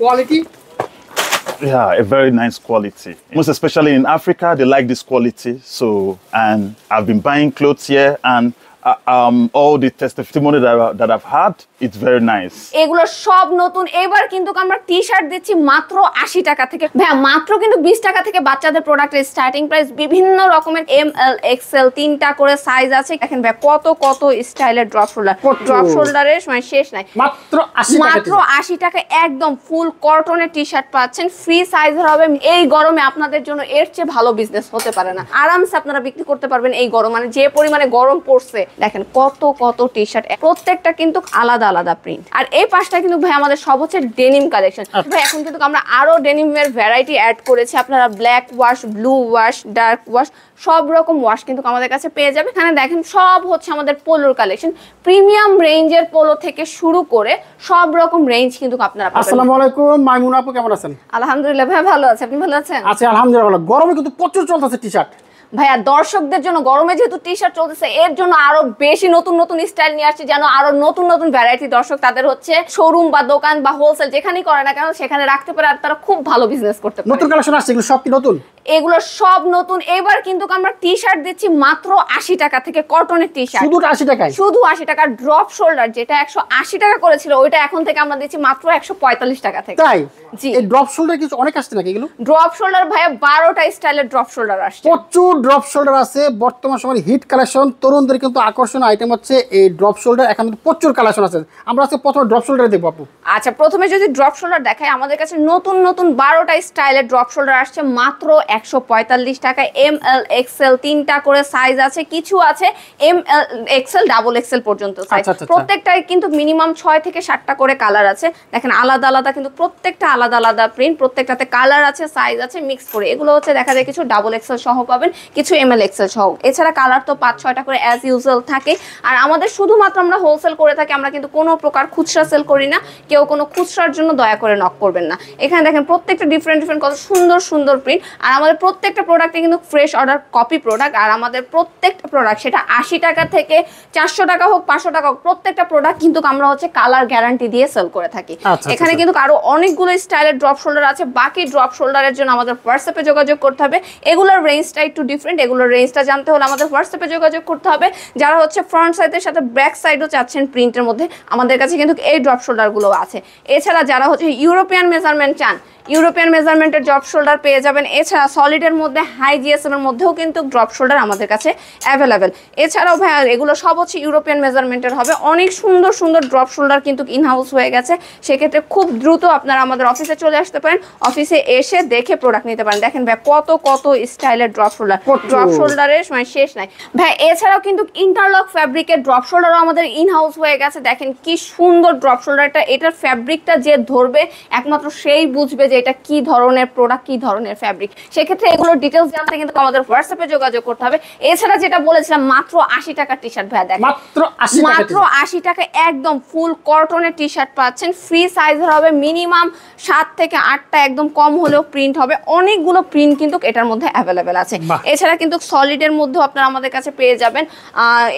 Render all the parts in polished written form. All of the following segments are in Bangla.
quality. Yeah, a very nice quality. Most especially in Africa, they like this quality. So, and I've been buying clothes here, and all the testimony that I've had, it's very nice. এগুলো সব নতুন। এবার কিন্তু আমরা টি-শার্ট দিচ্ছি মাত্র 80 টাকা থেকে। ভাই মাত্র কিন্তু 20 টাকা থেকে বাচ্চাদের প্রোডাক্টের স্টার্টিং প্রাইস। বিভিন্ন রকমের এম এল এক্সেল 3টা করে সাইজ আছে। দেখেন ভাই কত কত স্টাইলের ড্রপ শোল্ডার। ড্রপ শোল্ডারের মানে শেষ নাই। মাত্র 80 টাকা। মাত্র 80 টাকা একদম ফুল কটনের টি-শার্ট পাচ্ছেন। ফ্রি সাইজের হবে। এই গরমে আপনাদের জন্য এর চেয়ে ভালো বিজনেস হতে পারে না। আরামসে আপনারা বিক্রি করতে পারবেন এই গরম, মানে যে পরিমাণে গরম পড়ছে। দেখেন কত কত টি-শার্ট, প্রত্যেকটা কিন্তু আলাদা আলাদা প্রিন্ট। আর এই পাশটা কিন্তু ভাই আমাদের সব হচ্ছে ডেনিম কালেকশন। ভাই এখন কিন্তু আমরা আরো ডেনিমের ভ্যারাইটি অ্যাড করেছি। আপনারা black wash, blue wash, dark wash সব রকম ওয়াশ কিন্তু আমাদের কাছে পেয়ে যাবে। এখানে দেখেন সব হচ্ছে আমাদের পোলোর কালেকশন। প্রিমিয়াম রেঞ্জের পোলো থেকে শুরু করে সব রকম রেঞ্জ কিন্তু আপনারা পাবেন। আসসালামু আলাইকুম মাইমুনা আপু, কেমন আছেন? আলহামদুলিল্লাহ ভাই ভালো আছি, আপনি ভালো আছেন? আছি আলহামদুলিল্লাহ ভালো। গরমে কিন্তু প্রচুর চলতেছে টি-শার্ট। ভাইয়া দর্শকদের জন্য গরমে যেহেতু টি-শার্ট চলতেছে, এর জন্য আরো বেশি নতুন নতুন স্টাইল নিয়ে আসছে, যেন আরো নতুন নতুন ভ্যারাইটি দর্শক তাদের হচ্ছে শোরুম বা দোকান বা হোলসেল যেখানেই করে না কেন সেখানে রাখতে পারে, আর তারা খুব ভালো বিজনেস করতে পারে। নতুন কালেকশন আসছে, এগুলো সব কি নতুন? এগুলো সব নতুন। এবার কিন্তু আমরা টি-শার্ট দিচ্ছি মাত্র 80 টাকা থেকে, কটনের টি-শার্ট শুধু 80 টাকায়, শুধু 80 টাকা। ড্রপ শোল্ডার যেটা 180 টাকা করেছিল ওইটা এখন থেকে আমরা দিচ্ছি মাত্র 145 টাকা থেকে। তাই? জি। এই ড্রপ শোল্ডার কিছু অনেক আসছে নাকি এগুলো? ড্রপ শোল্ডার ভাইয়া 12টা স্টাইলের ড্রপ শোল্ডার আসছে। প্রচুর ড্রপ শোল্ডার আছে বর্তমান সময় হিট কালেকশন। তরুণদের কিন্তু আকর্ষণ আইটেম হচ্ছে এই ড্রপ শোল্ডার। এখন প্রচুর কালেকশন আছে। আমরা আজকে প্রথমে ড্রপ শোল্ডার দেখব আপু। আচ্ছা, প্রথমে যদি ড্রপ শোল্ডার দেখাই, আমাদের কাছে নতুন নতুন 12টা স্টাইলের ড্রপ শোল্ডার আসছে মাত্র 145 টাকা। এম এল এক্সেল 3টা করে সাইজ আছে, কিছু আছে M L XL double XL পর্যন্ত সাইজ। প্রত্যেকটাই কিন্তু মিনিমাম 6 থেকে 7টা করে কালার আছে। দেখেন আলাদা আলাদা কিন্তু প্রত্যেকটা আলাদা আলাদা প্রিন্ট, প্রত্যেকটাতে কালার আছে, সাইজ আছে, মিক্স করে। এগুলো হচ্ছে দেখা যায় কিছু ডাবল এক্সেল সহ পাবেন, কিছু এম এল এক্সেল সহ। এছাড়া কালার তো 5-6টা করে অ্যাজ ইউজুয়াল থাকে। আর আমাদের শুধুমাত্র আমরা হোলসেল করে থাকি, আমরা কিন্তু কোনো প্রকার খুচরা সেল করি না। কেউ কোনো খুচরার জন্য দয়া করে নক করবেন না। এখানে দেখেন প্রত্যেকটা ডিফারেন্ট ডিফারেন্ট কত সুন্দর সুন্দর প্রিন্ট। আর আমাদের প্রত্যেকটা প্রোডাক্টে কিন্তু ফ্রেশ অর্ডার কপি প্রোডাক্ট। আর আমাদের প্রত্যেকটা প্রোডাক্ট সেটা 80 টাকা থেকে 400 টাকা হোক, 500 টাকা হোক, প্রত্যেকটা প্রোডাক্ট কিন্তু আমরা হচ্ছে কালার গ্যারান্টি দিয়ে সেল করে থাকি। এখানে কিন্তু আরো অনেকগুলো স্টাইলের ড্রপ শোল্ডার আছে। বাকি ড্রপ শোল্ডারের জন্য আমাদের হোয়াটসঅ্যাপে যোগাযোগ করতে হবে। এগুলোর রেঞ্জটা একটু ডিফারেন্ট। এগুলোর রেঞ্জটা জানতে হলে আমাদের হোয়াটসঅ্যাপে যোগাযোগ করতে হবে। যারা হচ্ছে ফ্রন্ট সাইডের সাথে ব্যাক সাইডও চাচ্ছেন প্রিন্টের মধ্যে, আমাদের কাছে কিন্তু এই ড্রপ শোল্ডারগুলো আছে। এছাড়া যারা হচ্ছে ইউরোপিয়ান মেজারমেন্ট চান, ইউরোপিয়ান মেজারমেন্টের ড্রপ শোল্ডার পেয়ে যাবেন। এছাড়া সলিডের মধ্যে হাই জিএসএম এর মধ্যেও কিন্তু ড্রপ শোল্ডার আমাদের কাছে অ্যাভেলেবেল। এছাড়াও ভাই এগুলো সব হচ্ছে ইউরোপিয়ান মেজারমেন্টের হবে। অনেক সুন্দর সুন্দর ড্রপ শোল্ডার কিন্তু ইনহাউস হয়ে গেছে। সেক্ষেত্রে খুব দ্রুত আপনারা আমাদের অফিসে চলে আসতে পারেন, অফিসে এসে দেখে প্রোডাক্ট নিতে পারেন। দেখেন ভাই কত কত স্টাইলের ড্রপ শোল্ডার। ড্রপ শোল্ডারের মানে শেষ নাই ভাই। এছাড়াও কিন্তু ইন্টারলক ফ্যাব্রিকের ড্রপ শোল্ডারও আমাদের ইনহাউস হয়ে গেছে। দেখেন কি সুন্দর ড্রপ শোল্ডারটা। এটার ফ্যাব্রিকটা যে ধরবে একমাত্র সেই বুঝবে যে এটা কি ধরনের প্রোডাক্ট, কি ধরনের ফ্যাব্রিক। সেক্ষেত্রে এগুলোর ডিটেলস জানতে কিন্তু আমাদের হোয়াটসঅ্যাপে যোগাযোগ করতে হবে। এছাড়া যেটা বলেছিলাম মাত্র 80 টাকার টি-শার্ট ভাই, দেখেন মাত্র 80 টাকা একদম ফুল কটনের টি-শার্ট পাচ্ছেন। ফ্রি সাইজের হবে, মিনিমাম 7 থেকে 8টা, একদম কম হলেও প্রিন্ট হবে। অনেকগুলো প্রিন্ট কিন্তু এটার মধ্যে অ্যাভেলেবেল আছে। এছাড়া কিন্তু সলিডের মধ্যেও আপনারা আমাদের কাছে পেয়ে যাবেন।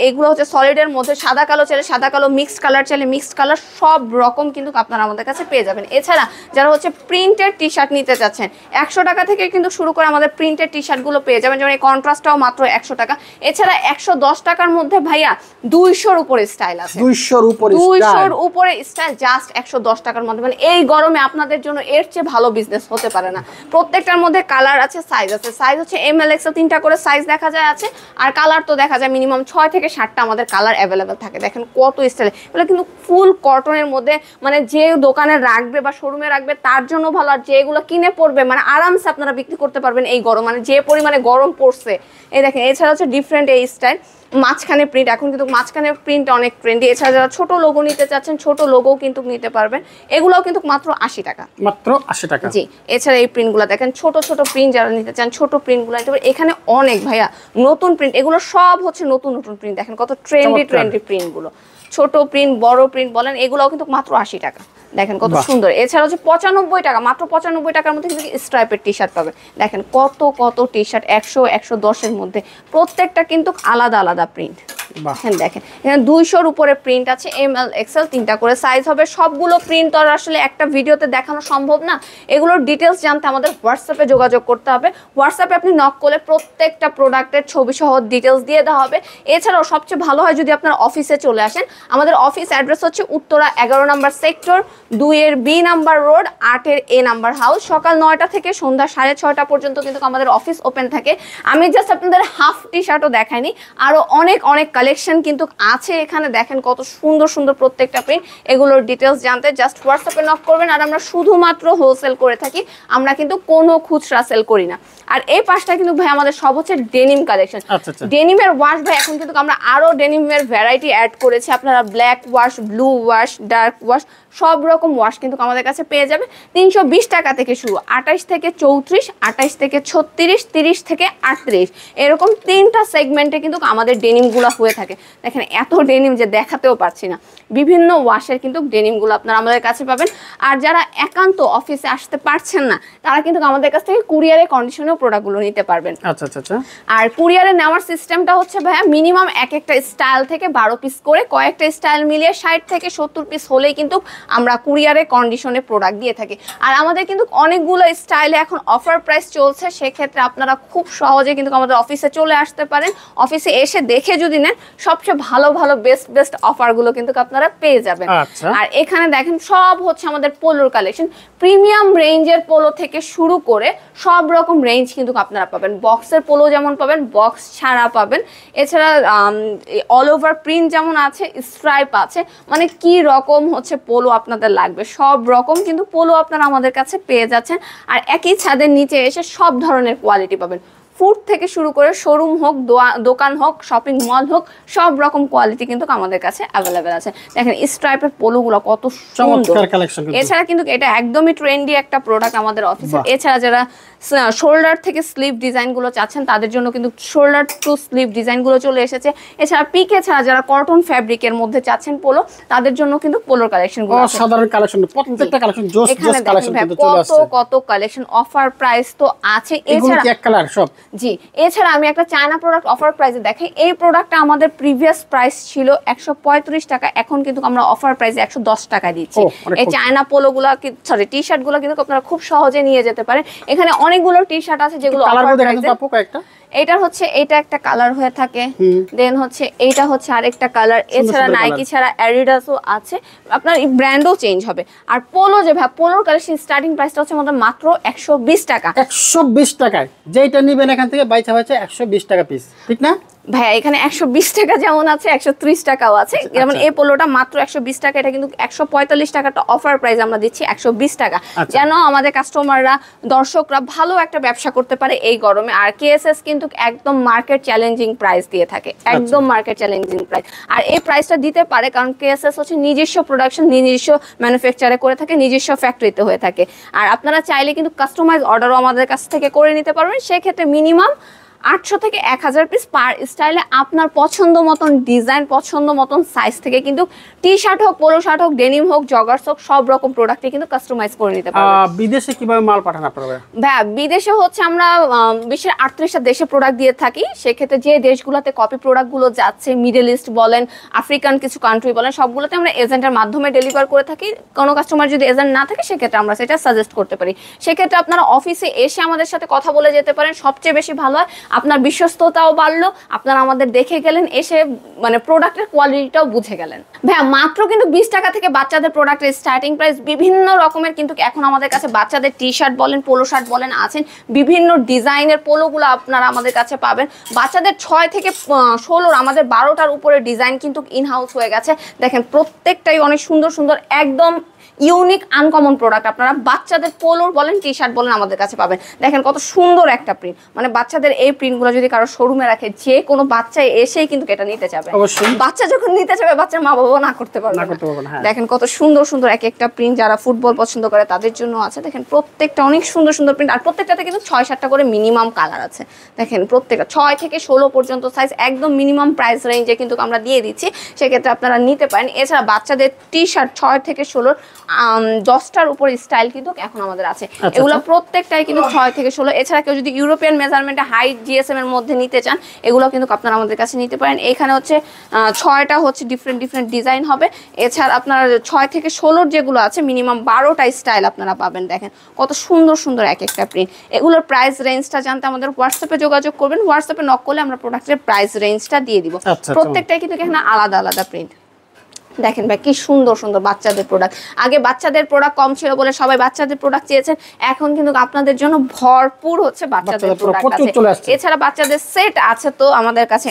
এগুলো হচ্ছে সলিডের মধ্যে সাদা কালো চাইলে সাদা কালো, মিক্সড কালার চাইলে মিক্সড কালার, সব রকম কিন্তু আপনারা আমাদের কাছে পেয়ে যাবেন। এছাড়া যারা হচ্ছে প্রিন্টের টি-শার্ট নিতে চাচ্ছেন, 100 টাকা থেকে কিন্তু শুরু করে আমাদের প্রিন্টের টি-শার্টগুলো পেয়ে যাবেন। যেমন এই কন্ট্রাস্টটাও মাত্র 100 টাকা। এছাড়া 110 টাকার মধ্যে ভাইয়া 200-র উপরে স্টাইল আছে। 200-র উপরে স্টাইল জাস্ট 110 টাকার মধ্যে। মানে এই গরমে আপনাদের জন্য এর চেয়ে ভালো বিজনেস হতে পারে না। প্রত্যেকটার মধ্যে কালার আছে, সাইজ আছে। সাইজ হচ্ছে এম এল এক্সেল 3টা করে সাইজ দেখা যায় আছে। আর কালার তো দেখা যায় মিনিমাম 6 থেকে 7টা আমাদের কালার অ্যাভেলেবেল থাকে। দেখেন কত স্টাইল। এগুলো কিন্তু ফুল কটনের মধ্যে, মানে যে দোকানে রাখবে বা শোরুমে রাখবে তার জন্য ভালো। আর যেগুলো কিনে পড়বে মানে আরামসে আপনারা বিক্রি করতে পারবেন এই গরম, মানে যে পরিমাণে গরম পড়ছে। এই দেখেন এছাড়া হচ্ছে ডিফারেন্ট এই স্টাইল মাঝখানে প্রিন্ট। এখন কিন্তু মাঝখানে প্রিন্ট অনেক ট্রেন্ডি। এছাড়া যারা ছোট লোগো নিতে চাচ্ছেন ছোট লোগো কিন্তু নিতে পারবেন। এগুলোও কিন্তু মাত্র 80 টাকা। মাত্র 80 টাকা। জি। এছাড়া এই প্রিন্টগুলো দেখেন, ছোট ছোট প্রিন্ট যারা নিতে চান ছোট প্রিন্টগুলো নিতে পারেন। এখানে অনেক ভাইয়া নতুন প্রিন্ট, এগুলো সব হচ্ছে নতুন নতুন প্রিন্ট। দেখেন কত ট্রেন্ডি ট্রেন্ডি প্রিন্টগুলো, ছোট প্রিন্ট বড় প্রিন্ট বলেন, এগুলোও কিন্তু মাত্র 80 টাকা। দেখেন কত সুন্দর। এছাড়া হচ্ছে 95 টাকা, মাত্র 95 টাকার মধ্যে কিন্তু স্ট্রাইপের টি-শার্ট পাবেন। দেখেন কত কত টি-শার্ট 100, 110-এর মধ্যে, প্রত্যেকটা কিন্তু আলাদা আলাদা প্রিন্ট। দেখেন এখানে 200-র উপরে প্রিন্ট আছে, ML XL 3টা করে সাইজ হবে। সবগুলো প্রিন্ট তো আর আসলে একটা ভিডিওতে দেখানো সম্ভব না, এগুলোর ডিটেলস জানতে আমাদের হোয়াটসঅ্যাপে যোগাযোগ করতে হবে। হোয়াটসঅ্যাপে আপনি নক করলে প্রত্যেকটা প্রোডাক্টের ছবি সহ ডিটেলস দিয়ে দেওয়া হবে। এছাড়াও সবচেয়ে ভালো হয় যদি আপনার অফিসে চলে আসেন। আমাদের অফিস অ্যাড্রেস হচ্ছে উত্তরা 11 নম্বর সেক্টর, 2-এর B নাম্বার রোড, 8-এর A নাম্বার হাউস। সকাল 9টা থেকে সন্ধ্যা 6:30 পর্যন্ত কিন্তু আমাদের অফিস ওপেন থাকে। আমি জাস্ট আপনাদের হাফ টি শার্টও দেখাইনি, আরও অনেক অনেক কালেকশন কিন্তু আছে এখানে। দেখেন কত সুন্দর সুন্দর প্রত্যেকটা প্রিন্ট। এগুলোর ডিটেলস জানতে জাস্ট হোয়াটসঅ্যাপে নক করবেন। আর আমরা শুধুমাত্র হোলসেল করে থাকি, আমরা কিন্তু কোনো খুচরা সেল করি না। আর এই পাশটা কিন্তু ভাই আমাদের সব হচ্ছে ডেনিম কালেকশন। ডেনিমের ওয়াশ ভাই এখন কিন্তু আমরা আরও ডেনিমের ভ্যারাইটি অ্যাড করেছি। আপনারা black wash, blue wash, dark wash সব রকম ওয়াশ কিন্তু আমাদের কাছে পেয়ে যাবে। 320 টাকা থেকে শুরু, 28 থেকে 34, 28 থেকে 36, 30 থেকে 38, এরকম 3টা সেগমেন্টে কিন্তু আমাদের ডেনিমগুলো হয়ে থাকে। দেখেন এত ডেনিম যে দেখাতেও পারছি না। বিভিন্ন ওয়াশের কিন্তু ডেনিমগুলো আপনারা আমাদের কাছে পাবেন। আর যারা একান্ত অফিসে আসতে পারছেন না, তারা কিন্তু আমাদের কাছ থেকে কুরিয়ারে কন্ডিশনেও প্রোডাক্টগুলো নিতে পারবেন। আচ্ছা আচ্ছা আচ্ছা। আর কুরিয়ারে নেওয়ার সিস্টেমটা হচ্ছে ভাইয়া মিনিমাম এক একটা স্টাইল থেকে 12 পিস করে, কয়েকটা স্টাইল মিলিয়ে 60 থেকে 70 পিস হলেই কিন্তু আমরা কুরিয়ারে কন্ডিশনে প্রোডাক্ট দিয়ে থাকি। আর আমাদের কিন্তু অনেকগুলো স্টাইলে এখন অফার প্রাইস চলছে, সেক্ষেত্রে আপনারা খুব সহজে কিন্তু আমাদের অফিসে চলে আসতে পারেন। অফিসে এসে দেখে যদি নেন, সবচেয়ে ভালো ভালো বেস্ট অফারগুলো কিন্তু আপনারা পেয়ে যাবেন। আর এখানে দেখেন সব হচ্ছে আমাদের পোলোর কালেকশন, প্রিমিয়াম রেঞ্জের পোলো থেকে শুরু করে সব রকম রেঞ্জ কিন্তু আপনারা পাবেন। বক্সের পোলো যেমন পাবেন, বক্স ছাড়া পাবেন। এছাড়া অল ওভার প্রিন্ট যেমন আছে, স্ট্রাইপ আছে, মানে কি রকম হচ্ছে পোলো আপনাদের লাগবে সব রকম কিন্তু পোলো আপনারা আমাদের কাছে পেয়ে যাচ্ছেন। আর একই ছাদের নিচে এসে সব ধরনের কোয়ালিটি পাবেন। ফুড থেকে শুরু করে শোরুম হোক, দোকান হোক, শপিং মল হোক, সব রকম কোয়ালিটি কিন্তু আমাদের কাছে অ্যাভেলেবেল আছে। দেখেন স্ট্রাইপের পোলোগুলো কত সুন্দর। এছাড়া কিন্তু এটা একদমই ট্রেন্ডি একটা প্রোডাক্ট আমাদের অফিসে। এছাড়া যারা শোল্ডার থেকে স্লিভ ডিজাইনগুলো চাচ্ছেন, তাদের জন্য কিন্তু শোল্ডার টু স্লিভ ডিজাইনগুলো চলে এসেছে। এছাড়া পিকে ছাড়া যারা কটন ফ্যাব্রিকের মধ্যে চাচ্ছেন পোলো, তাদের জন্য কিন্তু পোলোর কালেকশনগুলো আছে। সাধারণ কালেকশন, প্রত্যেকটা কালেকশন জোস জোস কালেকশন কিন্তু চলে আসছে। কত কালেকশন, অফার প্রাইস তো আছে। এছাড়া এক কালার সব। জি, এছাড়া আমি একটা চায়না প্রোডাক্ট অফার প্রাইসে দেখাই। এই প্রোডাক্টটা আমাদের প্রিভিয়াস প্রাইস ছিল 135 টাকা, এখন কিন্তু আমরা অফার প্রাইসে 110 টাকা দিচ্ছি। এই চায়না পোলোগুলো সরি টি শার্টগুলো কিন্তু আপনারা খুব সহজে নিয়ে যেতে পারেন। এখানে অনেকগুলো টি শার্ট আছে যেগুলো অফার প্রাইসে। এটা হচ্ছে এটা একটা কালার হয়ে থাকে, দেন হচ্ছে এইটা হচ্ছে আরেকটা কালার। এছাড়া নাইকি ছাড়া অ্যাডিডাসও আছে, আপনার এই ব্র্যান্ডও চেঞ্জ হবে। আর পোলো যে ভাই, পোলোর কালেকশন স্টার্টিং প্রাইসটা হচ্ছে আমাদের মাত্র 120 টাকা। 120 টাকায় যেটা নেবেন এখান থেকে বাইচা বাইচা 120 টাকা পিস, ঠিক না ভাইয়া? এখানে 120 টাকা যেমন আছে, 130 টাকাও আছে। যেমন এই পোলোটা মাত্র 120 টাকা, এটা কিন্তু 145 টাকাটা অফার প্রাইস আমরা দিচ্ছি 120 টাকা, যেন আমাদের কাস্টমাররা, দর্শকরা ভালো একটা ব্যবসা করতে পারে এই গরমে। আর কেএসএস কিন্তু একদম মার্কেট চ্যালেঞ্জিং প্রাইস দিয়ে থাকে, একদম মার্কেট চ্যালেঞ্জিং প্রাইস। আর এই প্রাইসটা দিতে পারে কারণ কেএসএস হচ্ছে নিজস্ব প্রোডাকশন, নিজস্ব ম্যানুফ্যাকচারে করে থাকে, নিজস্ব ফ্যাক্টরিতে হয়ে থাকে। আর আপনারা চাইলে কিন্তু কাস্টমাইজ অর্ডারও আমাদের কাছ থেকে করে নিতে পারবেন। সেক্ষেত্রে মিনিমাম 800 থেকে 1000 পিস পার স্টাইলে আপনার পছন্দ মতন ডিজাইন, পছন্দ মতন সাইজ থেকে কিন্তু টি শার্ট হোক, পোলো শার্ট হোক, ডেনিম হোক, জগার্স হোক, সব রকম প্রোডাক্টে কিন্তু কাস্টমাইজ করে নিতে পারবেন। বিদেশে কিভাবে মাল পাঠান আপনারা? ভাই বিদেশে হচ্ছে আমরা বিশ্বের 38টা দেশে প্রোডাক্ট দিয়ে থাকি। সেক্ষেত্রে যে দেশগুলোতে কপি প্রোডাক্টগুলো যাচ্ছে, মিডল ইস্ট বলেন, আফ্রিকান কিছু কান্ট্রি বলেন, সবগুলোতে আমরা এজেন্টের মাধ্যমে ডেলিভার করে থাকি। কোনো কাস্টমার যদি এজেন্ট না থাকে, সেক্ষেত্রে আমরা সেটা সাজেস্ট করতে পারি। সেক্ষেত্রে আপনারা অফিসে এসে আমাদের সাথে কথা বলে যেতে পারেন, সবচেয়ে বেশি ভালো হয়। আপনার বিশ্বস্ততাও বাড়লো, আপনারা আমাদের দেখে গেলেন, এসে মানে প্রোডাক্টের কোয়ালিটিটাও বুঝে গেলেন। ভাইয়া মাত্র কিন্তু 20 টাকা থেকে বাচ্চাদের প্রোডাক্টের স্টার্টিং প্রাইস। বিভিন্ন রকমের কিন্তু এখন আমাদের কাছে বাচ্চাদের টি শার্ট বলেন, পোলো শার্ট বলেন আছেন, বিভিন্ন ডিজাইনের পোলোগুলো আপনারা আমাদের কাছে পাবেন। বাচ্চাদের 6 থেকে 16, আমাদের 12টার উপরে ডিজাইন কিন্তু ইনহাউস হয়ে গেছে। দেখেন প্রত্যেকটাই অনেক সুন্দর সুন্দর, একদম ইউনিক আনকমন প্রোডাক্ট আপনারা বাচ্চাদের পোলোর বলেন, টি শার্ট বলেন আমাদের কাছে পাবেন। দেখেন কত সুন্দর একটা প্রিন্ট, মানে বাচ্চাদের এই প্রিন্টগুলো যদি কারো শোরুমে রাখে, যে কোনো বাচ্চা এসেই কিন্তু এটা নিতে যাবে। বাচ্চা যখন নিতে যাবে, বাচ্চার মা বাবা না করতে পারবে না। দেখেন কত সুন্দর সুন্দর এক একটা প্রিন্ট, যারা ফুটবল পছন্দ করে তাদের জন্য আছে। দেখেন প্রত্যেকটা অনেক সুন্দর সুন্দর প্রিন্ট, আর প্রত্যেকটাতে কিন্তু 6-7টা করে মিনিমাম কালার আছে। দেখেন প্রত্যেকটা 6 থেকে 16 পর্যন্ত সাইজ, একদম মিনিমাম প্রাইস রেঞ্জে কিন্তু আমরা দিয়ে দিচ্ছি। সেক্ষেত্রে আপনারা নিতে পারেন। এছাড়া বাচ্চাদের টি শার্ট 6 থেকে 16 10টার উপর স্টাইল কিন্তু এখন আমাদের আছে। এগুলো প্রত্যেকটাই কিন্তু 6 থেকে 16। এছাড়া কেউ যদি ইউরোপিয়ান মেজারমেন্টে হাইট জিএসএম এর মধ্যে নিতে চান এগুলো কিন্তু আপনারা আমাদের কাছে নিতে পারেন। এখানে হচ্ছে 6টা হচ্ছে ডিফারেন্ট ডিজাইন হবে। এছাড়া আপনার 6 থেকে 16 যেগুলো আছে মিনিমাম 12টা স্টাইল আপনারা পাবেন। দেখেন কত সুন্দর সুন্দর এক একটা প্রিন্ট। এগুলোর প্রাইস রেঞ্জটা জানতে আমাদের হোয়াটসঅ্যাপে যোগাযোগ করবেন। হোয়াটসঅ্যাপে নক করলে আমরা প্রোডাক্টের প্রাইস রেঞ্জটা দিয়ে দিব। প্রত্যেকটাই কিন্তু এখানে আলাদা আলাদা প্রিন্ট। দেখেন ভাই কি সুন্দর সুন্দর বাচ্চাদের প্রোডাক্ট। আগে বাচ্চাদের প্রোডাক্ট কম ছিল বলে সবাই বাচ্চাদের প্রোডাক্ট চেয়েছেন, এখন কিন্তু আপনাদের জন্য ভরপুর হচ্ছে বাচ্চাদের প্রোডাক্ট আছে। এছাড়া বাচ্চাদের সেট আছে তো আমাদের কাছে।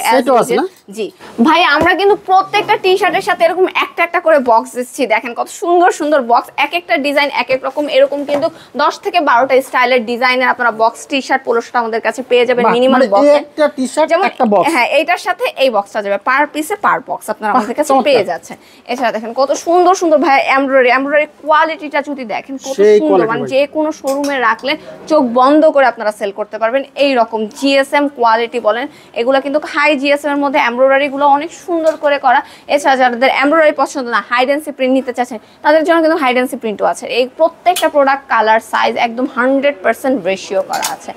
জি ভাই, আমরা কিন্তু প্রত্যেকটা টি শার্টের সাথে এরকম একটা একটা করে বক্স দিচ্ছি। দেখেন কত সুন্দর সুন্দর বক্স, এক একটা ডিজাইন এক এক রকম। এরকম কিন্তু 10 থেকে 12টা স্টাইলের ডিজাইনের আপনারা box T shirt polo shirt আমাদের কাছে পেয়ে যাবেন মিনিমাম বক্স। একটা টি শার্ট একটা বক্স, হ্যাঁ এইটার সাথে এই বক্সটা যাবে পার পিসে পার বক্স আপনারা আমাদের কাছে পেয়ে যাচ্ছেন। এছাড়া দেখেন কত সুন্দর সুন্দর ভাই এমব্রয়ডারি কোয়ালিটিটা যদি দেখেন কত সুন্দর, মানে যে কোনো শোরুমে রাখলে চোখ বন্ধ করে আপনারা সেল করতে পারবেন। এই রকম জিএসএম কোয়ালিটি বলেন, এগুলো কিন্তু হাই জিএসএম এর মধ্যে এমব্রয়ডারি গুলো অনেক সুন্দর করে করা। এছাড়া যাদের এমব্রয়ডারি পছন্দ না, হাইডেন্সি প্রিন্ট নিতে চাচ্ছেন তাদের জন্য কিন্তু হাইডেন্সি প্রিন্টও আছে। এই প্রত্যেকটা প্রোডাক্ট কালার সাইজ একদম 100% রেশিও করা আছে।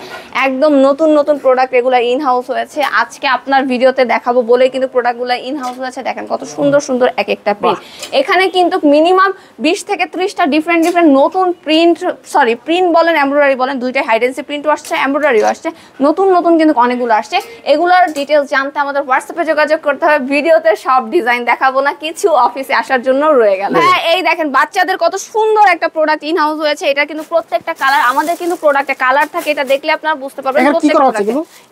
একদম নতুন নতুন প্রোডাক্ট এগুলো ইন হাউস হয়েছে। আজকে আপনার ভিডিওতে দেখাবো বলেই কিন্তু প্রোডাক্টগুলো ইন হাউস হয়েছে। দেখেন কত সুন্দর সুন্দর এক একটা প্রিন্ট। এখানে কিন্তু মিনিমাম 20 থেকে 30টা ডিফারেন্ট নতুন প্রিন্ট বলেন এমব্রয়ডারি বলেন দুইটাই হাইডেন্সি প্রিন্টও আসছে, এমব্রয়ডারিও আসছে। নতুন কিন্তু অনেকগুলো আসছে। এগুলোর ডিটেইলস জানতে আমাদের হোয়াটসঅ্যাপে যোগাযোগ করতে হবে। ভিডিওতে সব ডিজাইন দেখাবো না, কিছু অফিসে আসার জন্য রয়ে গেল। হ্যাঁ এই দেখেন বাচ্চাদের কত সুন্দর একটা প্রোডাক্ট ইন হাউস হয়েছে। এটা কিন্তু প্রত্যেকটা কালার, আমাদের কিন্তু প্রোডাক্টে কালার থাকে, এটা দেখলে আপনারা বুঝতে পারবেন।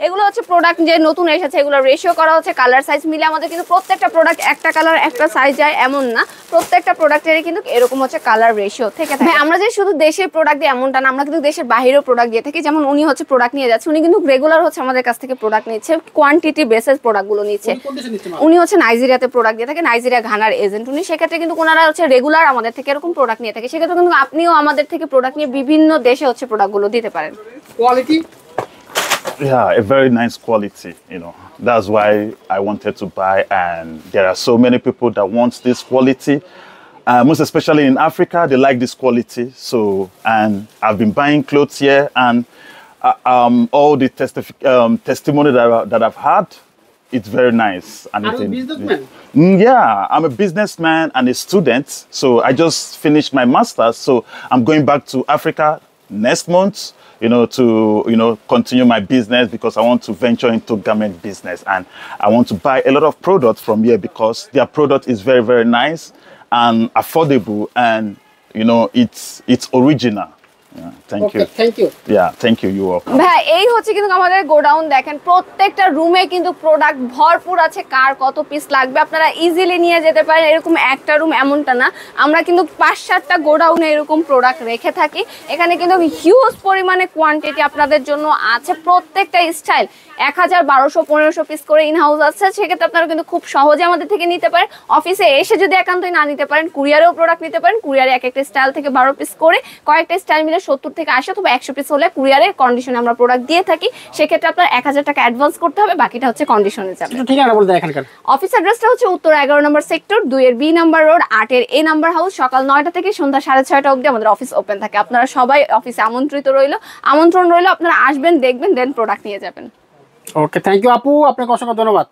এগুলো হচ্ছে প্রোডাক্ট যে নতুন এসেছে, এগুলো রেশিও করা হচ্ছে কালার সাইজ মিলে। আমাদের কিন্তু প্রত্যেকটা প্রোডাক্ট একটা কালার একটা সাইজ যায় এমন না, প্রত্যেকটা প্রোডাক্টেরই কিন্তু এরকম হচ্ছে কালার রেশিও থেকে থাকে। আমরা যে শুধু দেশের প্রোডাক্ট দিই এমনটা না, আমরা কিন্তু দেশের বাইরেও প্রোডাক্ট দিয়ে থাকি। যেমন উনি হচ্ছে প্রোডাক্ট নিয়ে যাচ্ছে, উনি কিন্তু রেগুলার হচ্ছে আমাদের কাছ থেকে প্রোডাক্ট নিচ্ছে, কোয়ান্টিটি বেসিস প্রোডাক্টগুলো নিচ্ছে। উনি হচ্ছে নাইজেরিয়াতে প্রোডাক্ট দিয়ে থাকে, নাইজেরিয়া ঘানার এজেন্ট উনি। সেক্ষেত্রে কিন্তু ওনারা হচ্ছে রেগুলার আমাদের থেকে এরকম প্রোডাক্ট নিয়ে থাকে। সেক্ষেত্রে কিন্তু আপনিও আমাদের থেকে প্রোডাক্ট নিয়ে বিভিন্ন দেশে হচ্ছে প্রোডাক্টগুলো দিতে পারেন। Quality, yeah, a very nice quality, you know. That's why I wanted to buy, and there are so many people that want this quality. Most especially in Africa, they like this quality. So, and I've been buying clothes here, and all the testimony that I've had, it's very nice. And are you a businessman? Yeah, I'm a businessman and a student. So I just finished my master's. So I'm going back to Africa next month, to continue my business, because I want to venture into garment business, and I want to buy a lot of products from here because their product is very, very nice and affordable, and it's original. Yeah, thank you. Yeah, thank you. You are. ভাই এই হচ্ছে কিন্তু আমাদের গোডাউন। দেখেন প্রত্যেকটা রুমে কিন্তু প্রোডাক্ট ভরপুর আছে। কার কত পিস লাগবে আপনারা ইজিলি নিয়ে যেতে পারেন। এরকম একটা রুম এমনটা না, আমরা কিন্তু 5-7টা গোডাউনে এরকম প্রোডাক্ট রেখে থাকি। এখানে কিন্তু হিউজ পরিমাণে কোয়ান্টিটি আপনাদের জন্য আছে। প্রত্যেকটা স্টাইল 1000, 1200, 1500 পিস করে ইন হাউস আছে। সেক্ষেত্রে আপনারা কিন্তু খুব সহজে আমাদের থেকে নিতে পারেন। অফিসে এসে যদি একান্তই না নিতে পারেন, কুরিয়ারেও প্রোডাক্ট নিতে পারেন। কুরিয়ারে এক একটা স্টাইল থেকে 12 পিস করে, কয়েকটা স্টাইল মিলে 70 থেকে 80 অথবা 100 পিস হলে কুরিয়ারের কন্ডিশনে আমরা প্রোডাক্ট দিয়ে থাকি। সেক্ষেত্রে আপনার 1000 টাকা অ্যাডভান্স করতে হবে, বাকিটা হচ্ছে কন্ডিশনে যাবে। ঠিকানা বলতে এখানকার অফিস অ্যাড্রেসটা হচ্ছে উত্তর 11 নম্বর সেক্টর 2 এর বি নাম্বার রোড 8 এর এ নাম্বার হাউস। সকাল 9টা থেকে সন্ধ্যা 6:30 অবধি আমাদের অফিস ওপেন থাকে। আপনারা সবাই অফিসে আমন্ত্রণ রইল। আপনারা আসবেন, দেখবেন, দেন প্রোডাক্ট নিয়ে যাবেন। ওকে, থ্যাংক ইউ আপু, আপনাকে অসংখ্য ধন্যবাদ।